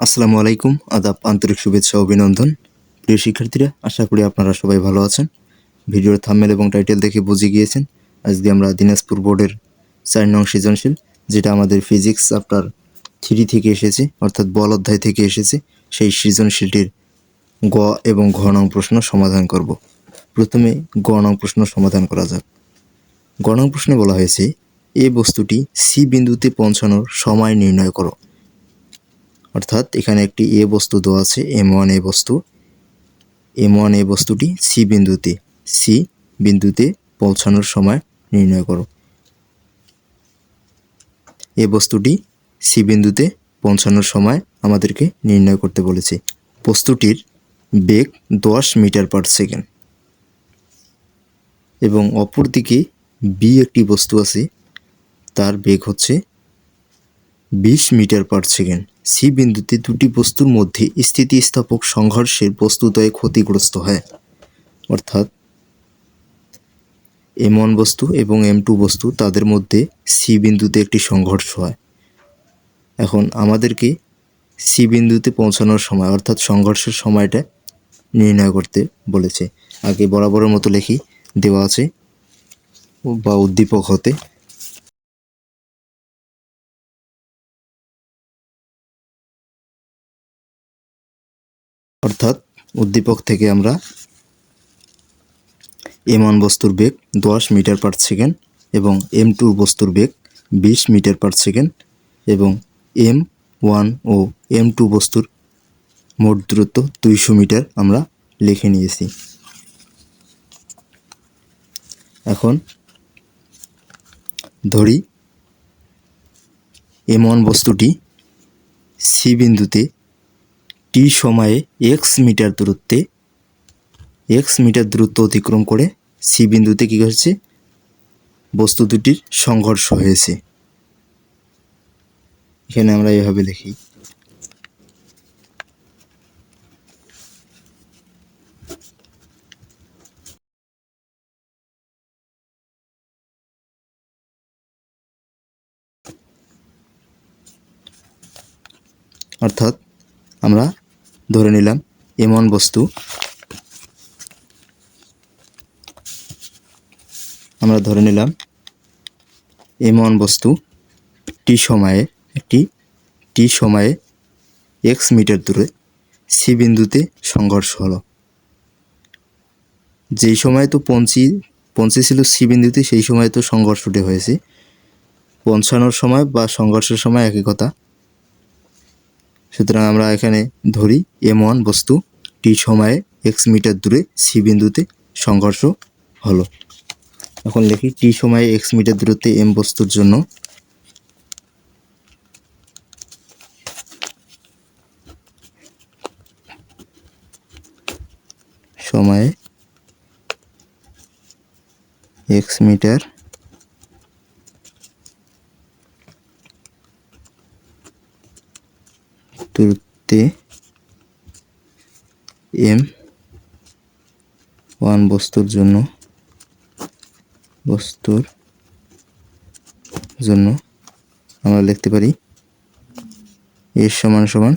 আসসালামু আলাইকুম, আদাব, আন্তরিক শুভেচ্ছা ও অভিনন্দন। প্রিয় শিক্ষার্থীরা, আশা করি আপনারা সবাই ভালো আছেন। ভিডিওর থাম্বনেল এবং টাইটেল দেখে বুঝে গিয়েছেন আজকে আমরা দিনাজপুর বোর্ডের 4 নং সৃজনশীল, যেটা আমাদের ফিজিক্স চ্যাপ্টার 3 থেকে এসেছে, অর্থাৎ বল অধ্যায় থেকে এসেছে, সেই সৃজনশীলটির গ এবং ঘ নং প্রশ্ন সমাধান করব। প্রথমে গ নং প্রশ্ন সমাধান করা যাক। গ নং প্রশ্নে বলা হয়েছে, এই বস্তুটি সি বিন্দুতে পৌঁছানোর সময় নির্ণয় করো। অর্থাৎ এখানে একটি এ বস্তু দেওয়া আছে, M1 এ বস্তু। M1 এ বস্তুটি সি বিন্দুতে পৌঁছানোর সময় নির্ণয় করো। এ বস্তুটি সি বিন্দুতে পৌঁছানোর সময় আমাদেরকে নির্ণয় করতে বলেছে। বস্তুটির বেগ 10 মিটার পার সেকেন্ড এবং অপরদিকে বি একটি বস্তু আছে, তার বেগ হচ্ছে 20 মিটার পার সেকেন্ড। সি বিন্দুতে দুটি বস্তুর মধ্যে স্থিতিস্থাপক সংঘর্ষে বস্তুদ্বয় ক্ষতিগ্রস্ত হয়। অর্থাৎ M1 বস্তু এবং M2 বস্তু, তাদের মধ্যে সি বিন্দুতে একটি সংঘর্ষ হয়। এখন আমাদেরকে সি বিন্দুতে পৌঁছানোর সময় অর্থাৎ সংঘর্ষের সময়টা নির্ণয় করতে বলেছে। আগে বরাবরের মতো লিখি, দেওয়া আছে বা উদ্দীপক হতে অর্থাৎ উদ্দীপক থেকে আমরা M1 বস্তুর বেগ 10 মিটার পার সেকেন্ড এবং M2 বস্তুর বেগ 20 মিটার পার সেকেন্ড এবং M1 ও M2 বস্তুর মোট দূরত্ব 200 মিটার আমরা লিখে নিয়েছি। এখন ধরি M1 বস্তুটি সি বিন্দুতে টি সময়ে x মিটার দূরত্ব অতিক্রম করে সি বিন্দুতে কী হচ্ছে, বস্তু দুটির সংঘর্ষ হয়েছে। এখানে আমরা এভাবে লিখি, অর্থাৎ আমরা ধরে নিলাম M1 বস্তু, M1 বস্তু টি সময়ে x মিটার দূরে সি বিন্দুতে সংঘর্ষ হলো। যেই সময় তো পৌঁছেছিল সি বিন্দুতে, সেই সময় তো সংঘর্ষটি হয়েছে। পৌঁছানোর সময় বা সংঘর্ষের সময় একই কথা। সুতরাং আমরা এখানে ধরি M1 বস্তু টি সময়ে x মিটার দূরে সি বিন্দুতে সংঘর্ষ হলো। এখন লিখি, টি সময়ে x মিটার দূরত্বে M বস্তুর জন্য সময়ে x মিটার দূরত্বে M1 বস্তুর জন্য আমরা লিখতে পারি S সমান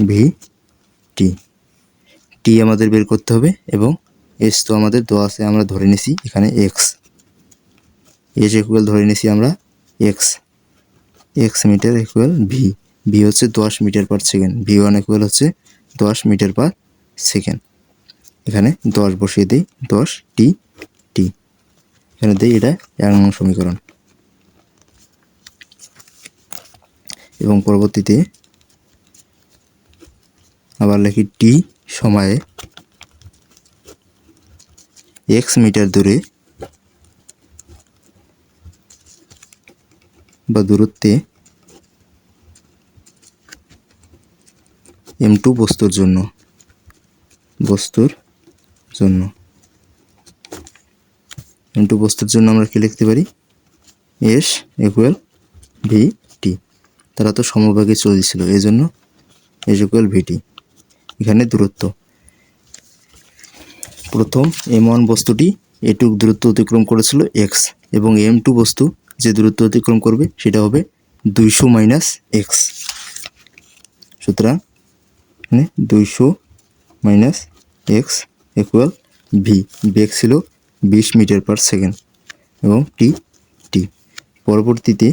ভি টি আমাদের বের করতে হবে এবং এস তো আমাদের দেওয়া আছে, আমরা ধরে নিছি এখানে এস ইকুয়াল ধরে নিছি আমরা এক্স মিটার ইকুয়াল ভি হচ্ছে 10 metre per second, V1 equal হচ্ছে 10 মিটার পার সেকেন্ড। এখানে 10 বসিয়ে দিই, 10 টি এখানে দিই, এটা 1 নং সমীকরণ। এবং পরবর্তীতে আবার লিখি, টি সময়ে x মিটার দূরে বা দূরত্বে M2 বস্তুর জন্য আমরা কি লিখতে পারি, S ইকুয়াল ভি টি। তারা তো সমভাগে চলছিল, এই জন্য S ইকুয়াল ভি টি। এখানে দূরত্ব, প্রথম M1 বস্তুটি এটুক দূরত্ব অতিক্রম করেছিল x এবং M2 বস্তু যে দূরত্ব অতিক্রম করবে সেটা হবে 200 - x। সুতরাং এখানে 200 মাইনাস এক্স ইকুয়াল ভি। বেগ ছিল 20 মিটার পার সেকেন্ড এবং টি। পরবর্তীতে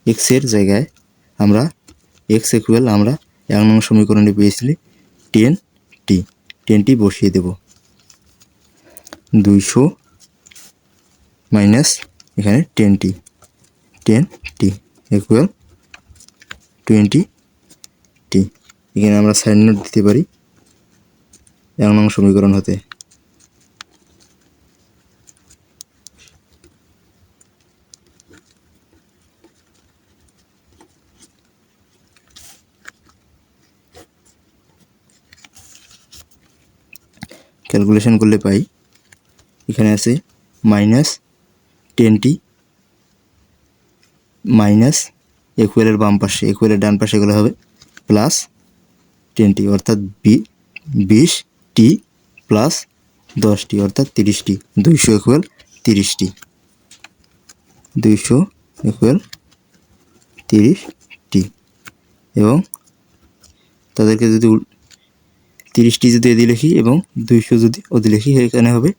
এক্সের জায়গায় আমরা এক্স ইকুয়াল আমরা 1 নং সমীকরণে পেয়েছিলি 10t বসিয়ে দেব। 200 মাইনাস এখানে 10t ইকুয়াল 20t। এখানে আমরা সাইন নোট দিতে পারি 1 নং সমীকরণ হতে। ক্যালকুলেশন করলে পাই এখানে আছে মাইনাস 10t মাইনাস ইকুয়ালের বাম পাশে, ইকুয়ালের ডান পাশে গেলে হবে প্লাস 10t অর্থাৎ 20t প্লাস 10t অর্থাৎ 30t। 200 equal 30t, 200 equal 30t। এবং তাদেরকে যদি 30t যদি এদিকে লিখি এবং 200 যদি ওদিকে লিখি, এখানে হবে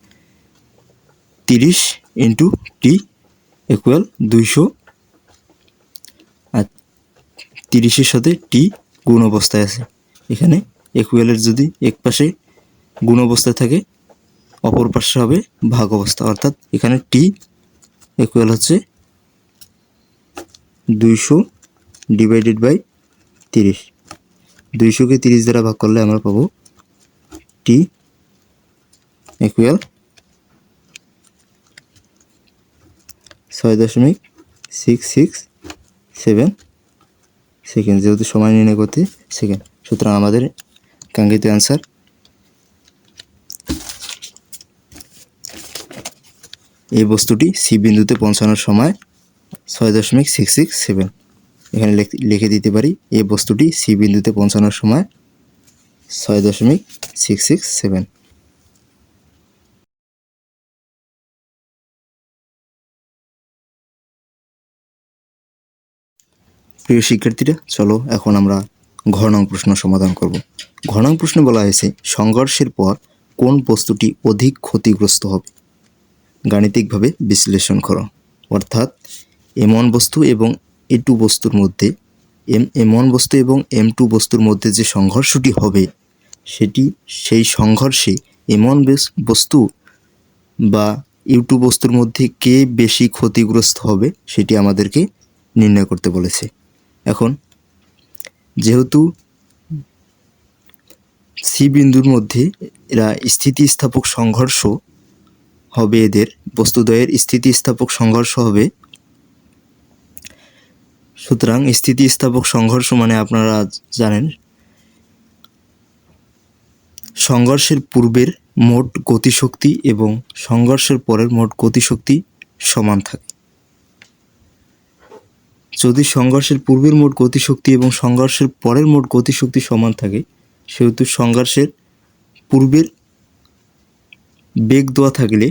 30 ইন্টু টি ইকুয়াল 200, আর 30-এর সাথে টি গুণ অবস্থায় আছে। এখানে ইকুয়ালের যদি এক পাশে গুণ অবস্থায় থাকে অপর পাশে হবে ভাগ অবস্থা, অর্থাৎ এখানে টি ইকুয়াল হচ্ছে 200 ডিভাইডেড বাই 30। 200-কে 30 দ্বারা ভাগ করলে আমরা পাবো টি ইকুয়াল 6.667 সেকেন্ড, যেহেতু সময় নির্ণয় করতে সেকেন্ড। সুতরাং আমাদের কাঙ্ক্ষিত অ্যান্সার এই বস্তুটি সি বিন্দুতে পৌঁছানোর সময় 6.667। এখানে লিখে দিতে পারি এই বস্তুটি সি বিন্দুতে পৌঁছানোর সময় 6.667। প্রিয় শিক্ষার্থীরা, চলো এখন আমরা ঘ নং প্রশ্ন সমাধান করব। ঘ নং প্রশ্নে বলা হয়েছে সংঘর্ষের পর কোন বস্তুটি অধিক ক্ষতিগ্রস্ত হবে, গাণিতিকভাবে বিশ্লেষণ করো। অর্থাৎ M1 বস্তু এবং A2 বস্তুর মধ্যে M1 বস্তু এবং M2 বস্তুর মধ্যে যে সংঘর্ষটি হবে সেই সংঘর্ষে M1 বস্তু বা U2 বস্তুর মধ্যে কে বেশি ক্ষতিগ্রস্ত হবে সেটি আমাদেরকে নির্ণয় করতে বলেছে। এখন যেহেতু সি বিন্দুর মধ্যে এরা স্থিতিস্থাপক সংঘর্ষ হবে, এদের বস্তুদ্বয়ের স্থিতিস্থাপক সংঘর্ষ হবে। সুতরাং স্থিতিস্থাপক সংঘর্ষ মানে আপনারা জানেন সংঘর্ষের পূর্বের মোট গতিশক্তি এবং সংঘর্ষের পরের মোট গতিশক্তি সমান থাকে। যদি সংঘর্ষের পূর্বের মোট গতিশক্তি এবং সংঘর্ষের পরের মোট গতিশক্তি সমান থাকে, সেহেতু সংঘর্ষের পূর্বের বেগ দেওয়া থাকলে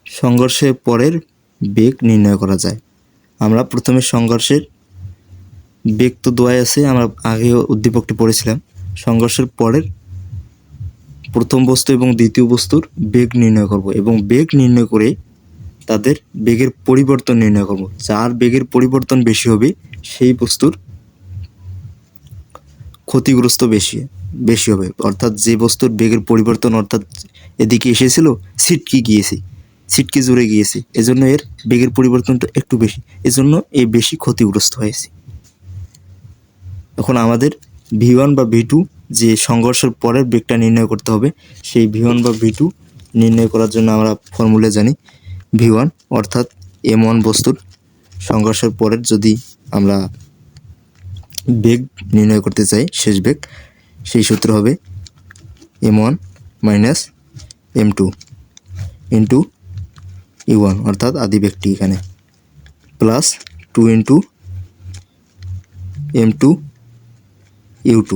সংঘর্ষের পরের বেগ নির্ণয় করা যায়। আমরা প্রথমে সংঘর্ষের বেগ তো দেওয়াই আছে, আমরা আগে উদ্দীপকটি পড়েছিলাম। সংঘর্ষের পরের প্রথম বস্তু এবং দ্বিতীয় বস্তুর বেগ নির্ণয় করব এবং বেগ নির্ণয় করে তাদের বেগের পরিবর্তন নির্ণয় করব। যার বেগের পরিবর্তন বেশি হবে সেই বস্তুর ক্ষতিগ্রস্ত বেশি হবে। অর্থাৎ যে বস্তুর বেগের পরিবর্তন অর্থাৎ এদিকে এসেছিল ছিটকে জুড়ে গিয়েছে, এজন্য এর বেগের পরিবর্তনটা একটু বেশি, এজন্য এ বেশি ক্ষতিগ্রস্ত হয়েছে। এখন আমাদের V1 বা V2 যে সংঘর্ষের পরের বেগটা নির্ণয় করতে হবে, সেই V1 বা V2 নির্ণয় করার জন্য আমরা ফর্মুলা জানি। V1 অর্থাৎ M1 বস্তুর সংঘর্ষের পরের যদি আমরা বেগ নির্ণয় করতে চাই, শেষ বেগ, সেই সূত্র হবে M1 minus M2 into U1 অর্থাৎ আদি বেগটি এখানে plus 2 into M2 U2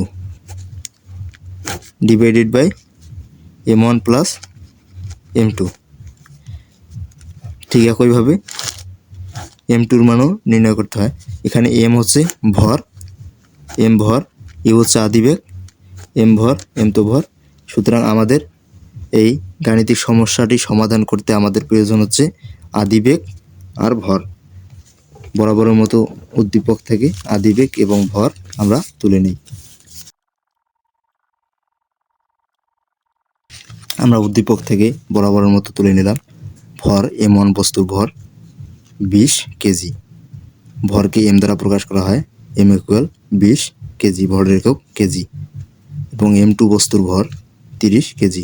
divided by M1 plus M2। ঠিক একইভাবে M2-র মানও নির্ণয় করতে হয়। এখানে M হচ্ছে ভর এম ভর, ইউ হচ্ছে আদিবেগ, এম ভর, এম তো ভর। সুতরাং আমাদের এই গাণিতিক সমস্যাটি সমাধান করতে আমাদের প্রয়োজন হচ্ছে আদিবেগ আর ভর। বরাবরের মতো উদ্দীপক থেকে আদিবেগ এবং ভর আমরা তুলে নিই। আমরা উদ্দীপক থেকে বরাবরের মতো তুলে নিলাম ভর M1 বস্তুর ভর 20 কেজি। ভরকে এম দ্বারা প্রকাশ করা হয়, এম ইকুয়াল 20 কেজি, ভরের একক কেজি। এবং M2 বস্তুর ভর 30 কেজি।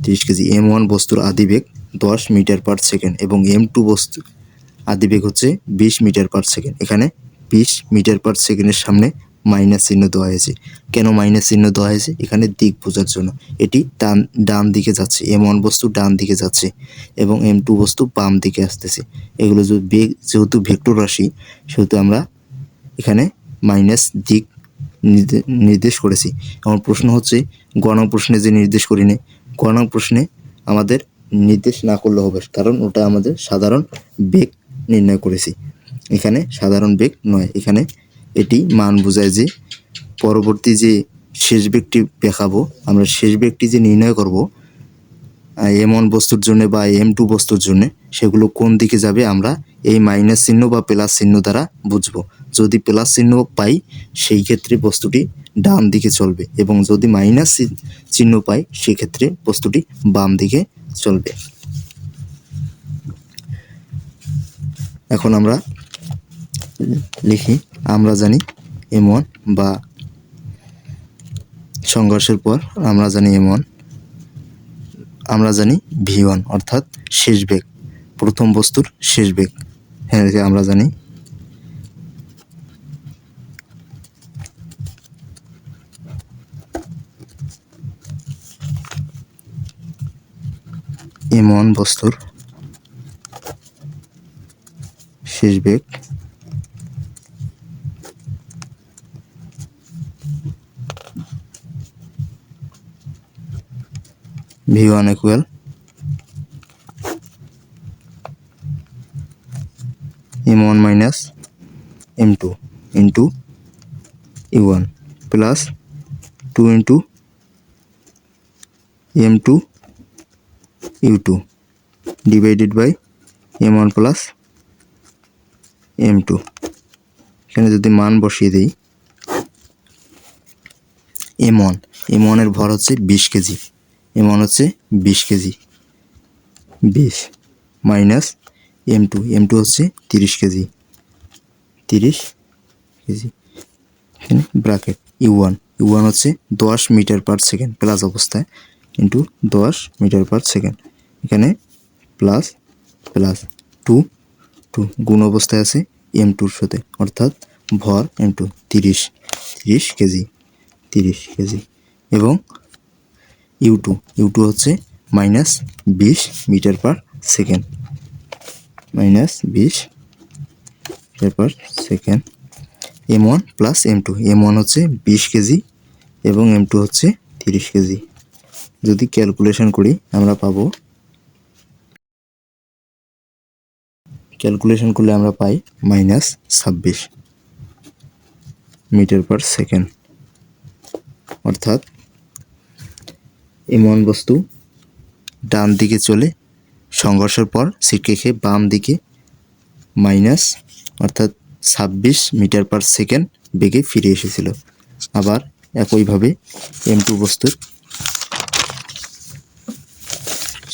30 কেজি। M1 বস্তুর আদিবেগ 10 মিটার পার সেকেন্ড এবং M2 বস্তু আদিবেগ হচ্ছে 20 মিটার পার সেকেন্ড। এখানে 20 মিটার পার সেকেন্ডের সামনে মাইনাস চিহ্ন দেওয়া হয়েছে। কেন মাইনাস চিহ্ন দেওয়া হয়েছে? এখানে দিক বোঝার জন্য। এটি ডান দিকে যাচ্ছে, M1 বস্তু ডান দিকে যাচ্ছে এবং M2 বস্তু বাম দিকে আসতেছে। এগুলো যেহেতু ভেক্টর রাশি, সেহেতু আমরা এখানে মাইনাস দিক নির্দেশ করেছি। আমার প্রশ্ন হচ্ছে গ নং প্রশ্নে যে নির্দেশ করিনি, গ নং প্রশ্নে আমাদের নির্দেশ না করলে হবে, কারণ ওটা আমাদের সাধারণ বেগ নির্ণয় করেছি। এখানে সাধারণ বেগ নয়, এখানে এটি মান বোঝায় যে পরবর্তী যে শেষ বেগটি দেখাবো, আমরা শেষ বেগটি যে নির্ণয় করব M1 বস্তুর জন্য বা M2 বস্তুর জন্য, সেগুলো কোন দিকে যাবে আমরা এই মাইনাস চিহ্ন বা প্লাস চিহ্ন দ্বারা বুঝবো। যদি প্লাস চিহ্ন পাই সেই ক্ষেত্রে বস্তুটি ডান দিকে চলবে এবং যদি মাইনাস চিহ্ন পাই সেক্ষেত্রে বস্তুটি বাম দিকে চলবে। এখন আমরা লিখি, আমরা জানি M1 বা সংঘর্ষের পর আমরা জানি M1, আমরা জানি V1 অর্থাৎ শেষ বেগ, প্রথম বস্তুর শেষ বেগ। হ্যাঁ, আমরা জানি M1 বস্তুর শেষ বেগ V1 equal M1 minus M2 into U1 plus 2 into M2 U2 divided by M1 plus M2। এখানে যদি মান বসিয়ে দিই, M1 এর ভর হচ্ছে 20 কেজি, M1 হচ্ছে 20 কেজি, 20 মাইনাস M2 হচ্ছে 30 কেজি, 30 কেজি। এখানে ব্র্যাকেট U1 হচ্ছে 10 মিটার পার সেকেন্ড প্লাস অবস্থায় ইন্টু 10 মিটার পার সেকেন্ড। এখানে প্লাস প্লাস 2 গুণ অবস্থায় আছে M2-র সাথে, অর্থাৎ ভর M2 30 কেজি, 30 কেজি। এবং U2 হচ্ছে minus 20 metre per second, minus 20 metre per second. M1 plus M1 হচ্ছে 20 কেজি এবং M2 হচ্ছে 30 কেজি। যদি ক্যালকুলেশন করি আমরা পাবো, ক্যালকুলেশন করলে আমরা পাই মাইনাস 26 মিটার পার সেকেন্ড। অর্থাৎ M1 বস্তু ডান দিকে চলে সংঘর্ষের পর ছিটকে খেয়ে বাম দিকে মাইনাস অর্থাৎ 26 মিটার পার সেকেন্ড বেগে ফিরে এসেছিল। আবার একইভাবে M2 বস্তুর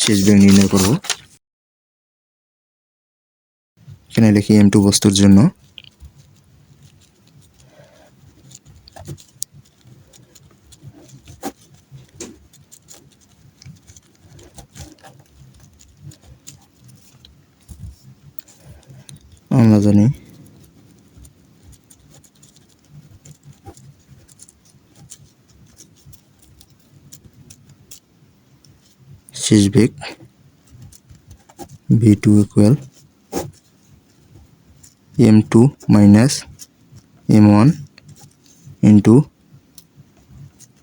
শেষ বেগ নির্ণয় করব। এখানে লিখি M2 বস্তুর জন্য আমরা জানি শেষ বেগ V2 equal M2 minus M1 into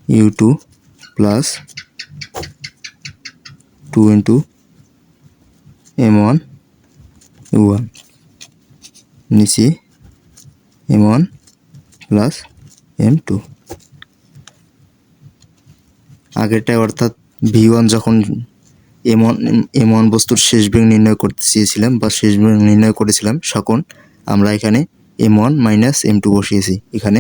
U2 plus 2 into M1 U1 নিচে M1 plus m2 আগেরটায় অর্থাৎ v1 যখন m1 বস্তুর শেষ বেগ নির্ণয় করতে চেয়েছিলাম বা শেষ বেগ নির্ণয় করেছিলাম, তখন আমরা এখানে m1 মাইনাস m2 বসিয়েছি, এখানে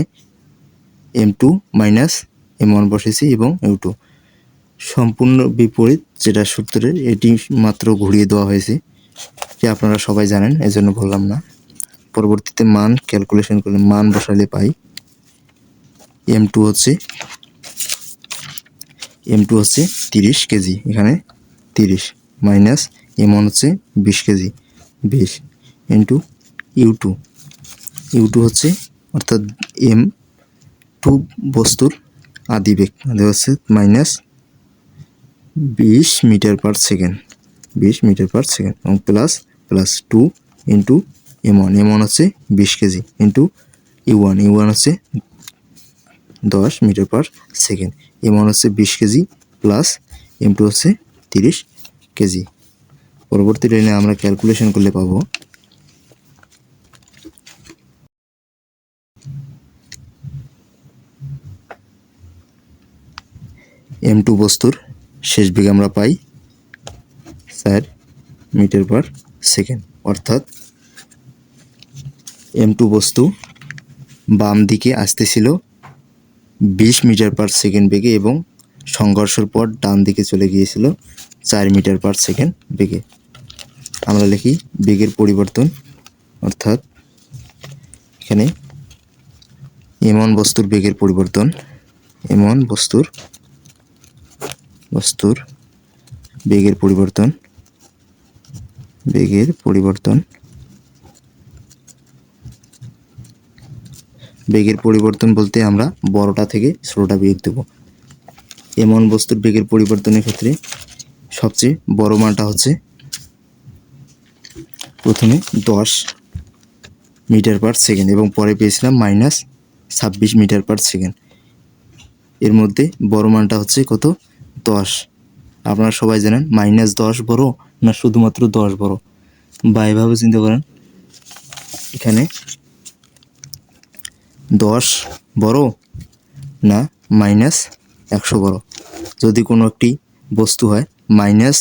m2 মাইনাস m1 বসিয়েছি এবং m2 সম্পূর্ণ বিপরীত যেটা সূত্রের, এটি মাত্র ঘুরিয়ে দেওয়া হয়েছে, যে আপনারা সবাই জানেন, এজন্য বললাম না। পরবর্তীতে মান ক্যালকুলেশন করলে মান বসালে পাই m2 হচ্ছে 30 কেজি, এখানে 30 মাইনাস m1 হচ্ছে 20 কেজি, 20 ইন্টু u2 হচ্ছে অর্থাৎ m2 বস্তুর আদিবেগ হচ্ছে minus 20 metre per second, 20 metre per second এবং প্লাস 2 ইন্টু m1 হচ্ছে 20 কেজি ইন্টু u1 হচ্ছে 10 মিটার পার সেকেন্ড, m1 হচ্ছে 20 কেজি প্লাস m2 হচ্ছে 30 কেজি। পরবর্তী লাইনে আমরা ক্যালকুলেশন করলে পাবো m2 বস্তুর শেষ বেগ আমরা পাই 4 মিটার পার সেকেন্ড, অর্থাৎ m2 বস্তু বাম দিকে আসতেছিল 20 মিটার পার সেকেন্ড বেগে এবং সংঘর্ষের পর ডান দিকে চলে গিয়েছিল 4 মিটার পার সেকেন্ড বেগে। আমরা লিখি বেগের পরিবর্তন, অর্থাৎ এখানে m1 বস্তুর বেগের পরিবর্তন, m1 বস্তুর বেগের পরিবর্তন বলতে আমরা বড়টা থেকে ছোটটা বিয়োগ দেব। m1 বস্তুর বেগের পরিবর্তনের ক্ষেত্রে সবচেয়ে বড় মানটা হচ্ছে প্রথমে 10 মিটার পার সেকেন্ড এবং পরে পেয়েছিলাম মাইনাস 26 মিটার পার সেকেন্ড। এর মধ্যে বড় মানটা হচ্ছে কত? 10। আপনারা সবাই জানেন মাইনাস 10 বড় না শুধুমাত্র 10 বড়, বা এভাবে চিন্তা করেন, এখানে 10 বড় না মাইনাস 100 বড়। যদি কোনো একটি বস্তু হয় মাইনাস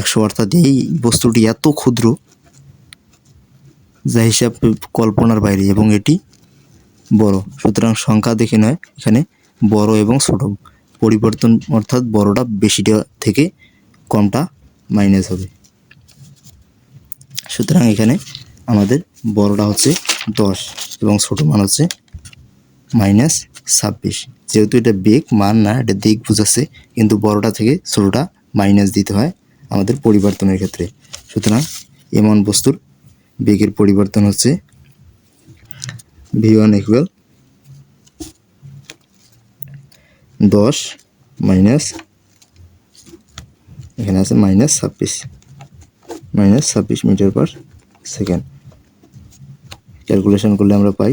100, অর্থাৎ এই বস্তুটি এত ক্ষুদ্র যা হিসাব কল্পনার বাইরে এবং এটি বড়, সুতরাং সংখ্যা দেখে নয়, এখানে বড় এবং ছোট পরিবর্তন, অর্থাৎ বড়টা বেশিটা থেকে কমটা মাইনাস হবে। সুতরাং এখানে আমাদের বড়টা হচ্ছে 10 এবং ছোট মান হচ্ছে মাইনাস 26। যেহেতু এটা বেগ মান না, এটা দিক বোঝাচ্ছে, কিন্তু বড়টা থেকে ছোটটা মাইনাস দিতে হয় আমাদের পরিবর্তনের ক্ষেত্রে। সুতরাং m1 বস্তুর বেগের পরিবর্তন হচ্ছে v1 ইকুয়াল 10 মাইনাস, এখানে আছে minus 26 metre per second. Calculation করলে আমরা পাই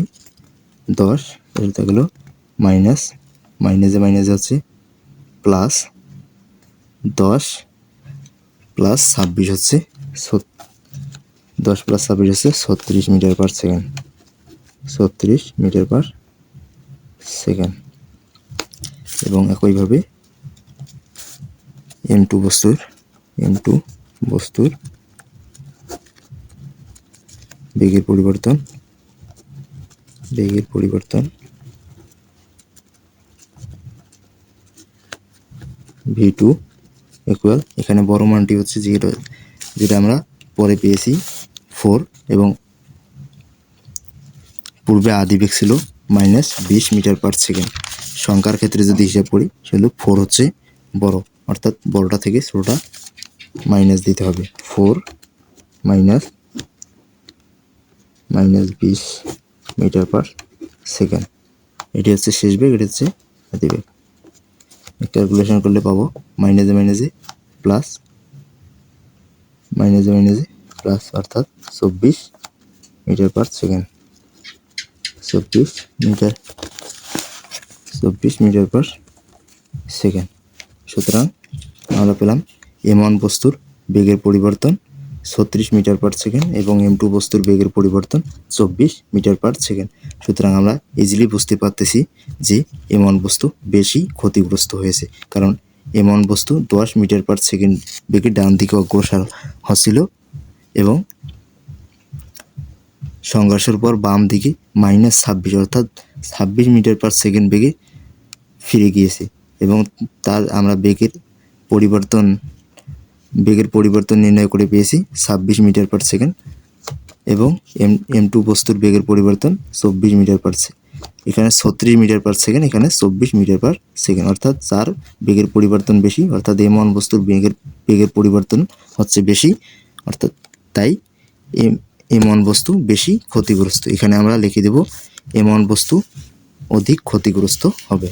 10, এটা গেল মাইনাস, মাইনাসে হচ্ছে প্লাস 10 প্লাস 26 হচ্ছে 10 প্লাস 26 হচ্ছে 36 metre per second, 36 metre per second. এবং একইভাবে m2 বস্তুর বেগের পরিবর্তন v2 ইকুয়াল, এখানে বড় মানটি হচ্ছে যেটা আমরা পরে পেয়েছি 4 এবং পূর্বে আদিবেগ ছিল মাইনাস 20 মিটার পার সেকেন্ড। সংখ্যার ক্ষেত্রে যদি হিসাব করি সেগুলো 4 হচ্ছে বড়, অর্থাৎ বড়টা থেকে ছোটটা মাইনাস দিতে হবে। 4 মাইনাস 20 মিটার পার সেকেন্ড, এটি হচ্ছে শেষ বেগ, এটি হচ্ছে আদিবেগ। ক্যালকুলেশন করলে পাবো মাইনাসে প্লাস, অর্থাৎ 24 metre per second, 24 metre per second. সুতরাং আমরা পেলাম m1 বস্তুর বেগের পরিবর্তন 36 মিটার পার সেকেন্ড এবং M2 বস্তুর বেগের পরিবর্তন 24 মিটার পার সেকেন্ড। সুতরাং আমরা ইজিলি বুঝতে পারতেছি যে M1 বস্তু বেশি ক্ষতিগ্রস্ত হয়েছে, কারণ M1 বস্তু 10 মিটার পার সেকেন্ড বেগে ডান দিকে অগ্রসর হচ্ছিল এবং সংঘর্ষের পর বাম দিকে -26 অর্থাৎ 26 মিটার পার সেকেন্ড বেগে ফিরে গিয়েছে এবং তার আমরা বেগের পরিবর্তন নির্ণয় করে পেয়েছি 26 মিটার পার সেকেন্ড এবং M2 বস্তুর বেগের পরিবর্তন 24 মিটার পার সেকেন্ড। এখানে 36 মিটার পার সেকেন্ড, এখানে 24 মিটার পার সেকেন্ড, অর্থাৎ যার বেগের পরিবর্তন বেশি অর্থাৎ M1 বস্তুর বেগের পরিবর্তন হচ্ছে বেশি, অর্থাৎ তাই M1 বস্তু বেশি ক্ষতিগ্রস্ত। এখানে আমরা লিখে দেব M1 বস্তু অধিক ক্ষতিগ্রস্ত হবে।